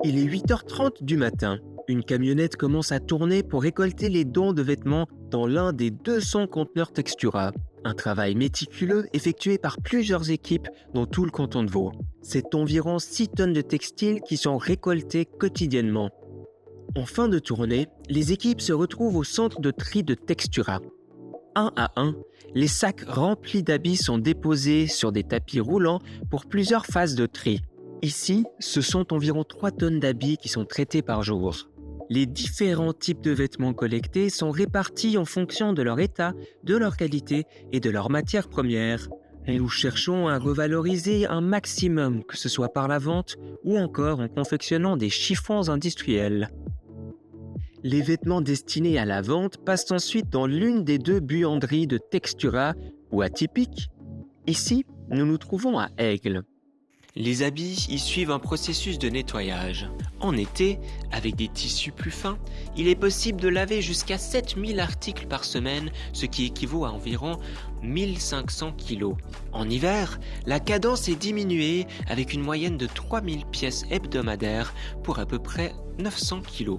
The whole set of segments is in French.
Il est 8h30 du matin. Une camionnette commence à tourner pour récolter les dons de vêtements dans l'un des 200 conteneurs Textura. Un travail méticuleux effectué par plusieurs équipes dans tout le canton de Vaud. C'est environ 6 tonnes de textiles qui sont récoltées quotidiennement. En fin de tournée, les équipes se retrouvent au centre de tri de Textura. Un à un, les sacs remplis d'habits sont déposés sur des tapis roulants pour plusieurs phases de tri. Ici, ce sont environ 3 tonnes d'habits qui sont traités par jour. Les différents types de vêtements collectés sont répartis en fonction de leur état, de leur qualité et de leur matière première. Nous cherchons à revaloriser un maximum, que ce soit par la vente ou encore en confectionnant des chiffons industriels. Les vêtements destinés à la vente passent ensuite dans l'une des 2 buanderies de Textura ou Atypique. Ici, nous nous trouvons à Aigle. Les habits y suivent un processus de nettoyage. En été, avec des tissus plus fins, il est possible de laver jusqu'à 7000 articles par semaine, ce qui équivaut à environ 1500 kg. En hiver, la cadence est diminuée avec une moyenne de 3000 pièces hebdomadaires pour à peu près 900 kg.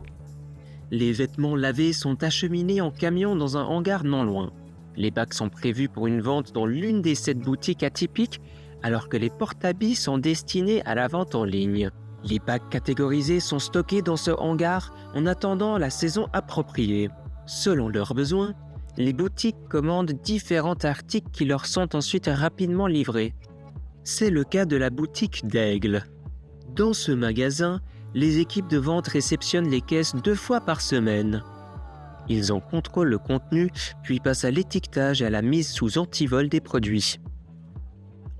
Les vêtements lavés sont acheminés en camion dans un hangar non loin. Les bacs sont prévus pour une vente dans l'une des 7 boutiques Atypiques, alors que les porte-habits sont destinés à la vente en ligne. Les bacs catégorisés sont stockés dans ce hangar en attendant la saison appropriée. Selon leurs besoins, les boutiques commandent différents articles qui leur sont ensuite rapidement livrés. C'est le cas de la boutique d'Aigle. Dans ce magasin, les équipes de vente réceptionnent les caisses 2 fois par semaine. Ils en contrôlent le contenu, puis passent à l'étiquetage et à la mise sous antivol des produits.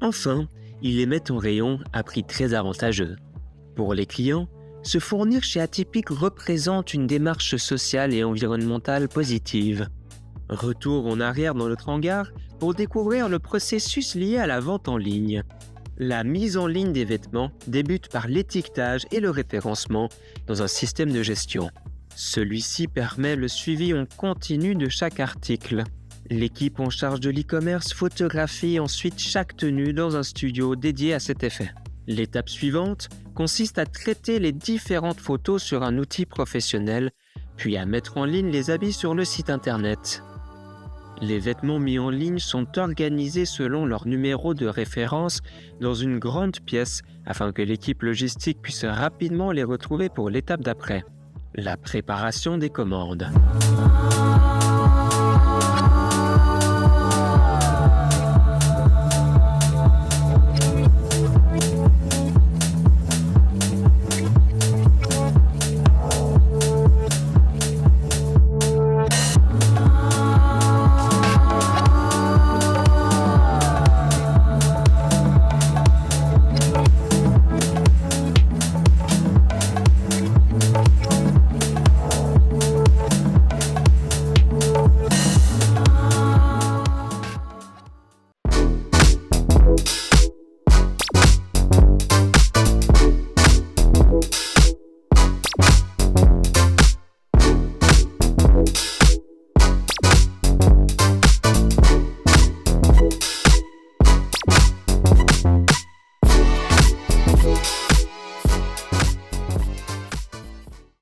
Enfin, ils les mettent en rayon à prix très avantageux. Pour les clients, se fournir chez Atypique représente une démarche sociale et environnementale positive. Retour en arrière dans notre hangar pour découvrir le processus lié à la vente en ligne. La mise en ligne des vêtements débute par l'étiquetage et le référencement dans un système de gestion. Celui-ci permet le suivi en continu de chaque article. L'équipe en charge de l'e-commerce photographie ensuite chaque tenue dans un studio dédié à cet effet. L'étape suivante consiste à traiter les différentes photos sur un outil professionnel, puis à mettre en ligne les habits sur le site internet. Les vêtements mis en ligne sont organisés selon leur numéro de référence dans une grande pièce afin que l'équipe logistique puisse rapidement les retrouver pour l'étape d'après, la préparation des commandes.